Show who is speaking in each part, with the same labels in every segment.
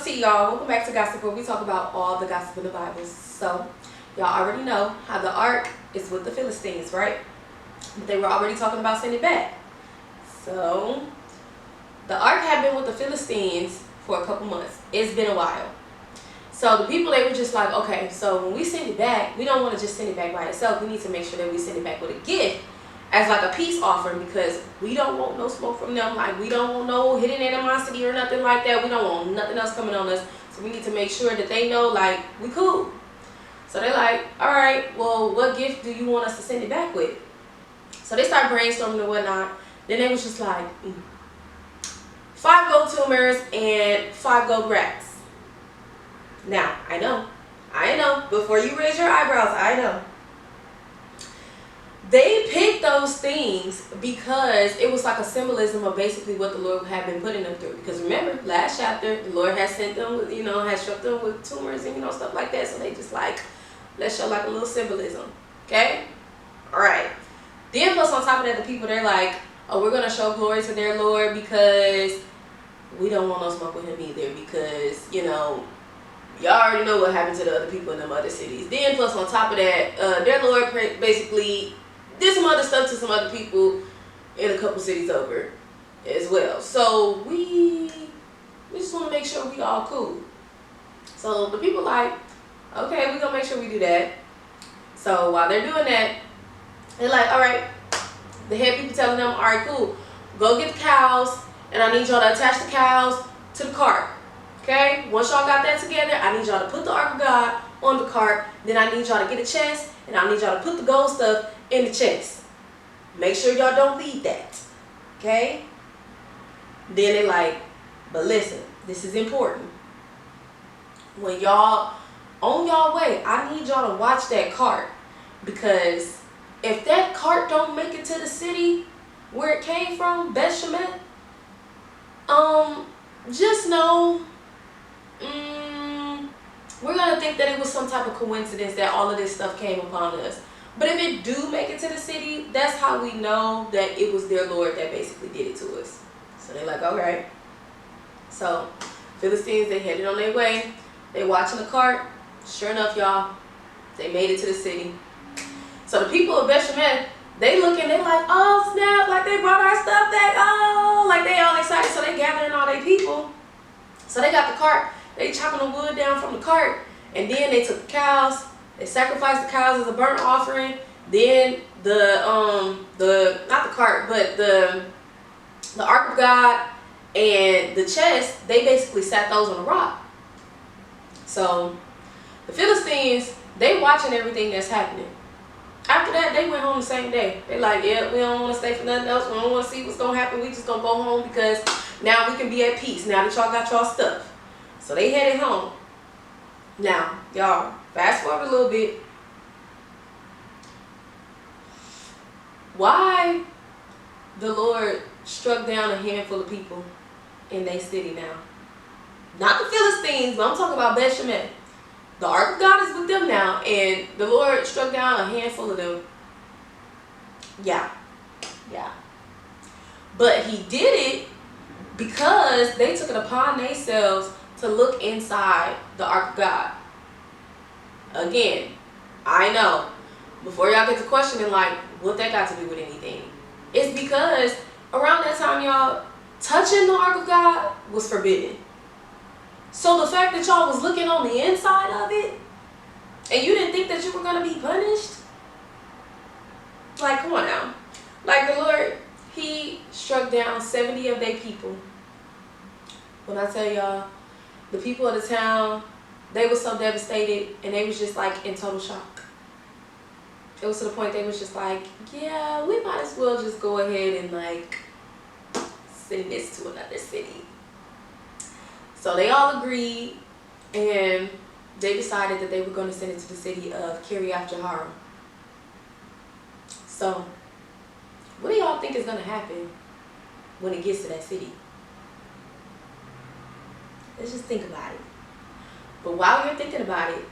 Speaker 1: tea, y'all. Welcome back to Gossip, where we talk about all the gossip in the Bible. So, y'all already know how the ark is with the Philistines, right? But they were already talking about sending it back. So, the ark had been with the Philistines for a couple months. It's been a while. So, the people, they were just like, okay, so when we send it back, we don't want to just send it back by itself. We need to make sure that we send it back with a gift as like a peace offering, because we don't want no smoke from them. Like, we don't want no hidden animosity or nothing like that. We don't want nothing else coming on us. So we need to make sure that they know, like, we cool. So they're like, all right, well, what gift do you want us to send it back with? So they start brainstorming and whatnot. Then they was just like, 5 gold tumors and 5 gold rats. Now, I know. Before you raise your eyebrows, I know. They picked those things because it was like a symbolism of basically what the Lord had been putting them through. Because remember, last chapter, the Lord had sent them with, had struck them with tumors and, stuff like that. So they just like, let's show like a little symbolism. Okay? All right. Then plus on top of that, the people, they're like, oh, we're going to show glory to their Lord because we don't want no smoke with him either. Because, y'all already know what happened to the other people in them other cities. Then plus on top of that, their Lord basically did some other stuff to some other people in a couple cities over as well. So we just want to make sure we all cool. So the people like, okay, we're going to make sure we do that. So while they're doing that, they're like, all right, the head people telling them, all right, cool, go get the cows, and I need y'all to attach the cows to the cart. Okay? Once y'all got that together, I need y'all to put the Ark of God on the cart. Then I need y'all to get a chest, and I need y'all to put the gold stuff in the chest. Make sure y'all don't leave that. Okay? Then they like, but listen, this is important. When y'all on y'all way, I need y'all to watch that cart, because if that cart don't make it to the city where it came from, Beth Shemesh, just know we're gonna think that it was some type of coincidence that all of this stuff came upon us. But if it do make it to the city, that's how we know that it was their Lord that basically did it to us. So they're like, all right. So Philistines, they headed on their way. They watching the cart. Sure enough, y'all, they made it to the city. So the people of Beth Shemesh, they looking, they like, oh snap, like they brought our stuff back. Oh, like they all excited. So they gathering all their people. So they got the cart. They chopping the wood down from the cart. And then they took the cows. They sacrificed the cows as a burnt offering. Then not the cart, but the Ark of God and the chest, they basically sat those on a rock. So the Philistines, they watching everything that's happening. After that, they went home the same day. They like, yeah, we don't want to stay for nothing else. We don't want to see what's going to happen. We just going to go home because now we can be at peace. Now that y'all got y'all stuff. So they headed home. Now, y'all, fast forward a little bit. Why the Lord struck down a handful of people in their city now? Not the Philistines, but I'm talking about Beth Shemesh. The Ark of God is with them now, and the Lord struck down a handful of them. Yeah. But he did it because they took it upon themselves to look inside the Ark of God. Again, I know, before y'all get to questioning, like, what that got to do with anything? It's because around that time, y'all, touching the Ark of God was forbidden. So the fact that y'all was looking on the inside of it, and you didn't think that you were going to be punished? Like, come on now. Like, the Lord, he struck down 70 of their people. When I tell y'all, the people of the town, they were so devastated, and they was just like in total shock. It was to the point they was just like, yeah, we might as well just go ahead and like send this to another city. So they all agreed, and they decided that they were going to send it to the city of Kiriath Jearim. So what do y'all think is going to happen when it gets to that city? Let's just think about it. But while you're thinking about it,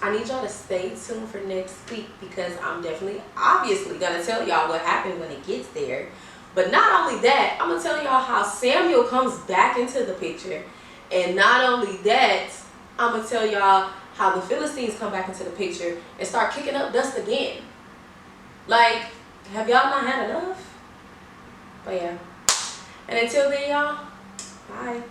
Speaker 1: I need y'all to stay tuned for next week, because I'm obviously going to tell y'all what happened when it gets there. But not only that, I'm going to tell y'all how Samuel comes back into the picture. And not only that, I'm going to tell y'all how the Philistines come back into the picture and start kicking up dust again. Like, have y'all not had enough? But yeah. And until then, y'all, bye.